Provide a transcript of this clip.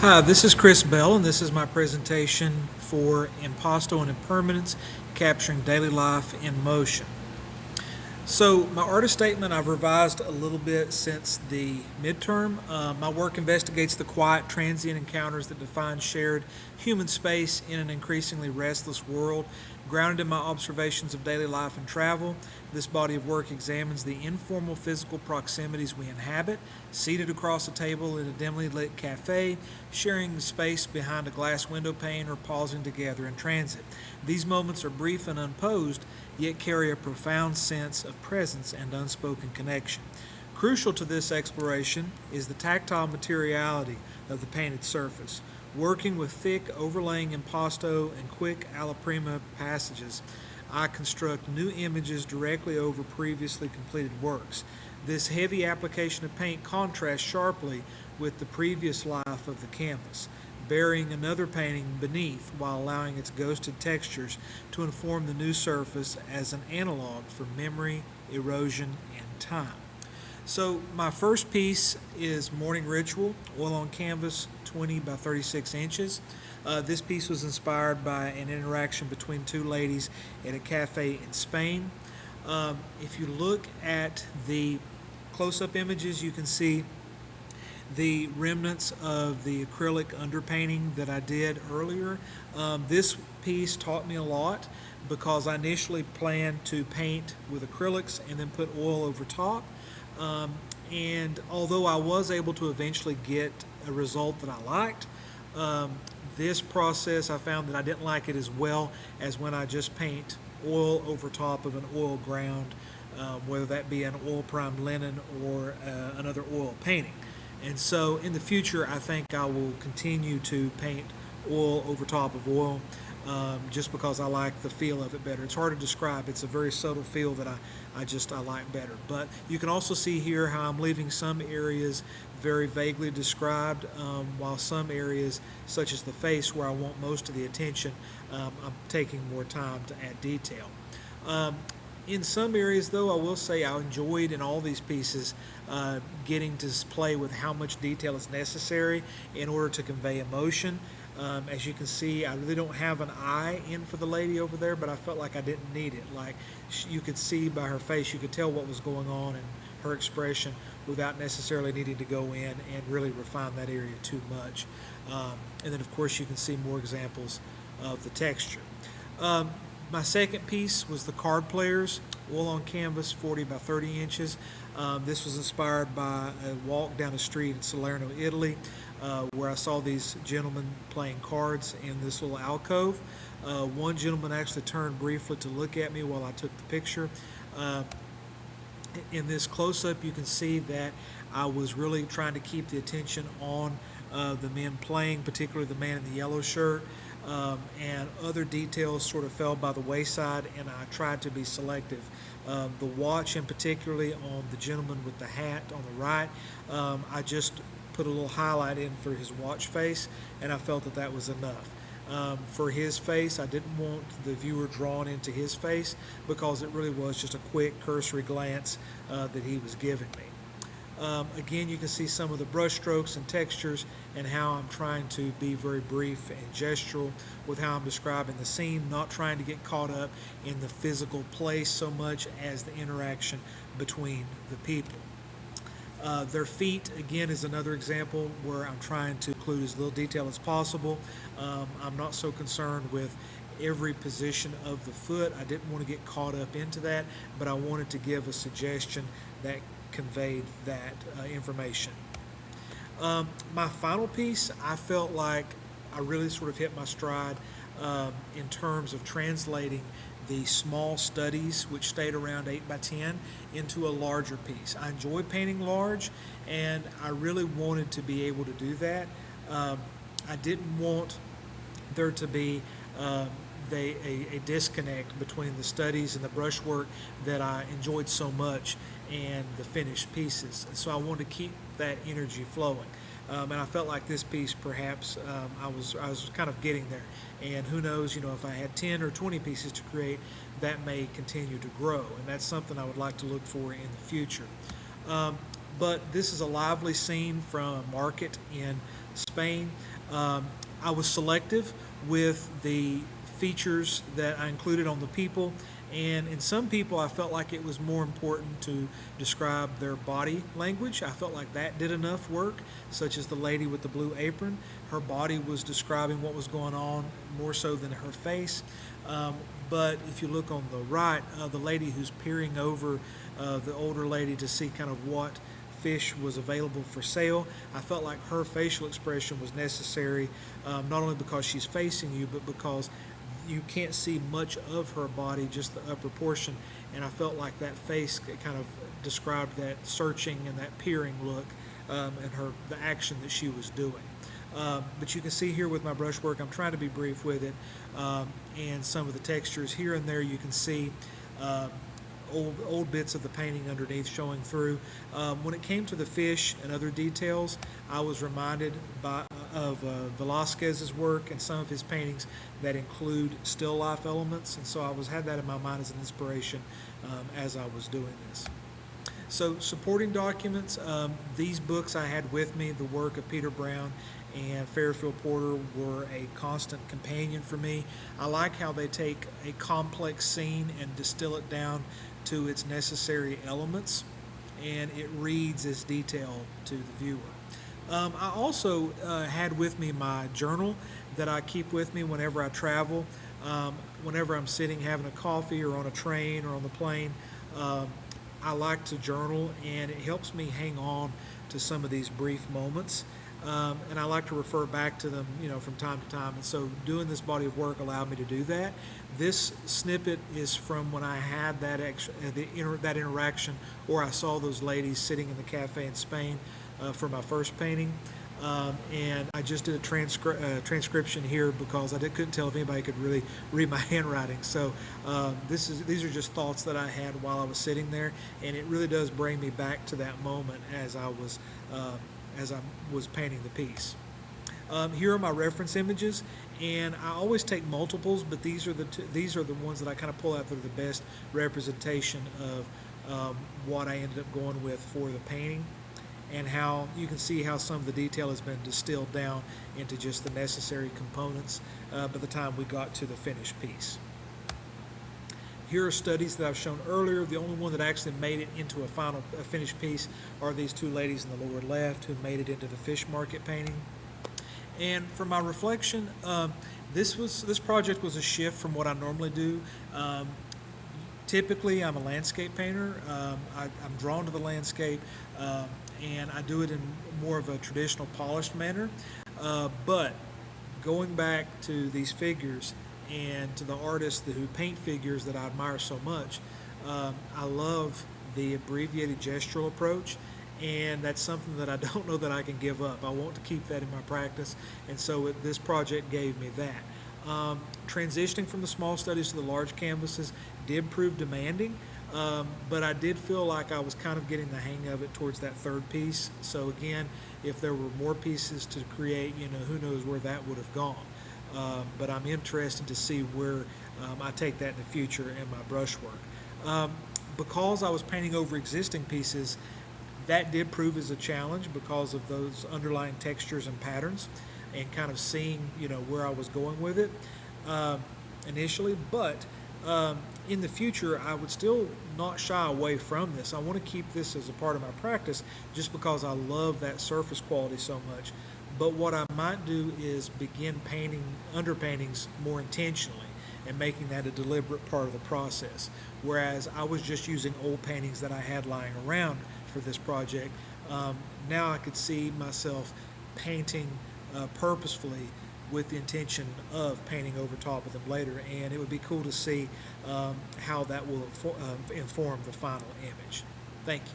Hi, this is Chris Bell, and this is my presentation for Impasto and Impermanence, Capturing Daily Life in Motion. So, my artist statement I've revised a little bit since the midterm. My work investigates the quiet, transient encounters that define shared human space in an increasingly restless world. Grounded in my observations of daily life and travel, this body of work examines the informal physical proximities we inhabit, seated across a table in a dimly lit cafe, sharing the space behind a glass window pane, or pausing together in transit. These moments are brief and unposed, yet carry a profound sense of presence and unspoken connection. Crucial to this exploration is the tactile materiality of the painted surface. Working with thick, overlaying impasto and quick alla prima passages, I construct new images directly over previously completed works. This heavy application of paint contrasts sharply with the previous life of the canvas, burying another painting beneath while allowing its ghosted textures to inform the new surface as an analog for memory, erosion, and time. So my first piece is Morning Ritual, oil on canvas, 20 by 36 inches. This piece was inspired by an interaction between two ladies at a cafe in Spain. If you look at the close-up images, you can see the remnants of the acrylic underpainting that I did earlier. This piece taught me a lot because I initially planned to paint with acrylics and then put oil over top. And although I was able to eventually get a result that I liked, this process I found that I didn't like it as well as when I just paint oil over top of an oil ground, whether that be an oil primed linen or another oil painting. And so in the future, I think I will continue to paint oil over top of oil, just because I like the feel of it better. It's hard to describe. It's a very subtle feel that I like better. But you can also see here how I'm leaving some areas very vaguely described, while some areas, such as the face where I want most of the attention, I'm taking more time to add detail. In some areas, though, I will say I enjoyed in all these pieces getting to play with how much detail is necessary in order to convey emotion. As you can see, I really don't have an eye in for the lady over there, but I felt like I didn't need it. Like you could see by her face, you could tell what was going on in her expression without necessarily needing to go in and really refine that area too much. And then, of course, you can see more examples of the texture. My second piece was the card players, oil on canvas, 40 by 30 inches. This was inspired by a walk down the street in Salerno, Italy, where I saw these gentlemen playing cards in this little alcove. One gentleman actually turned briefly to look at me while I took the picture. In this close-up, you can see that I was really trying to keep the attention on the men playing, particularly the man in the yellow shirt. And other details sort of fell by the wayside, and I tried to be selective. The watch, and particularly on the gentleman with the hat on the right, I just put a little highlight in for his watch face, and I felt that that was enough. For his face, I didn't want the viewer drawn into his face because it really was just a quick cursory glance that he was giving me. Again, you can see some of the brush strokes and textures and how I'm trying to be very brief and gestural with how I'm describing the scene, not trying to get caught up in the physical place so much as the interaction between the people. Their feet, again, is another example where I'm trying to include as little detail as possible. I'm not so concerned with every position of the foot. I didn't want to get caught up into that, but I wanted to give a suggestion that conveyed that information. My final piece, I felt like I really sort of hit my stride in terms of translating the small studies, which stayed around 8 by 10, into a larger piece. I enjoy painting large, and I really wanted to be able to do that. I didn't want there to be a disconnect between the studies and the brushwork that I enjoyed so much and the finished pieces. And so I wanted to keep that energy flowing. And I felt like this piece, perhaps, I was kind of getting there. And who knows, if I had 10 or 20 pieces to create, that may continue to grow. And that's something I would like to look for in the future. But this is a lively scene from a market in Spain. I was selective with the features that I included on the people, and in some people I felt like it was more important to describe their body language. I felt like that did enough work, such as the lady with the blue apron. Her body was describing what was going on more so than her face. But if you look on the right, the lady who's peering over the older lady to see kind of what fish was available for sale, I felt like her facial expression was necessary, not only because she's facing you, but because you can't see much of her body, just the upper portion, and I felt like that face kind of described that searching and that peering look, and the action that she was doing. But you can see here with my brushwork, I'm trying to be brief with it, and some of the textures here and there you can see old bits of the painting underneath showing through. When it came to the fish and other details, I was reminded of Velázquez's work and some of his paintings that include still life elements, and so I had that in my mind as an inspiration as I was doing this. So supporting documents, these books I had with me, the work of Peter Brown and Fairfield Porter, were a constant companion for me. I like how they take a complex scene and distill it down to its necessary elements, and it reads as detailed to the viewer. I also had with me my journal that I keep with me whenever I travel. Whenever I'm sitting having a coffee or on a train or on the plane, I like to journal, and it helps me hang on to some of these brief moments. And I like to refer back to them, from time to time. And so doing this body of work allowed me to do that. This snippet is from when I had that interaction, or I saw those ladies sitting in the cafe in Spain for my first painting. And I just did a transcription here because couldn't tell if anybody could really read my handwriting. So these are just thoughts that I had while I was sitting there, and it really does bring me back to that moment as I was painting the piece. Here are my reference images, and I always take multiples, but these are the ones that I kind of pull out that are the best representation of what I ended up going with for the painting, and how you can see how some of the detail has been distilled down into just the necessary components by the time we got to the finished piece. Here are studies that I've shown earlier. The only one that actually made it into a finished piece are these two ladies in the lower left who made it into the fish market painting. And for my reflection, this project was a shift from what I normally do. Typically, I'm a landscape painter. I'm drawn to the landscape, and I do it in more of a traditional polished manner. But going back to these figures and to the artists who paint figures that I admire so much, I love the abbreviated gestural approach, and that's something that I don't know that I can give up. I want to keep that in my practice, and so this project gave me that. Transitioning from the small studies to the large canvases did prove demanding, but I did feel like I was kind of getting the hang of it towards that third piece. So again, if there were more pieces to create, who knows where that would have gone. But I'm interested to see where I take that in the future in my brushwork. Because I was painting over existing pieces, that did prove as a challenge because of those underlying textures and patterns, and kind of seeing where I was going with it initially. But in the future, I would still not shy away from this. I want to keep this as a part of my practice just because I love that surface quality so much. But what I might do is begin painting underpaintings more intentionally and making that a deliberate part of the process. Whereas I was just using old paintings that I had lying around for this project. Now I could see myself painting purposefully with the intention of painting over top of them later, and it would be cool to see how that will inform the final image. Thank you.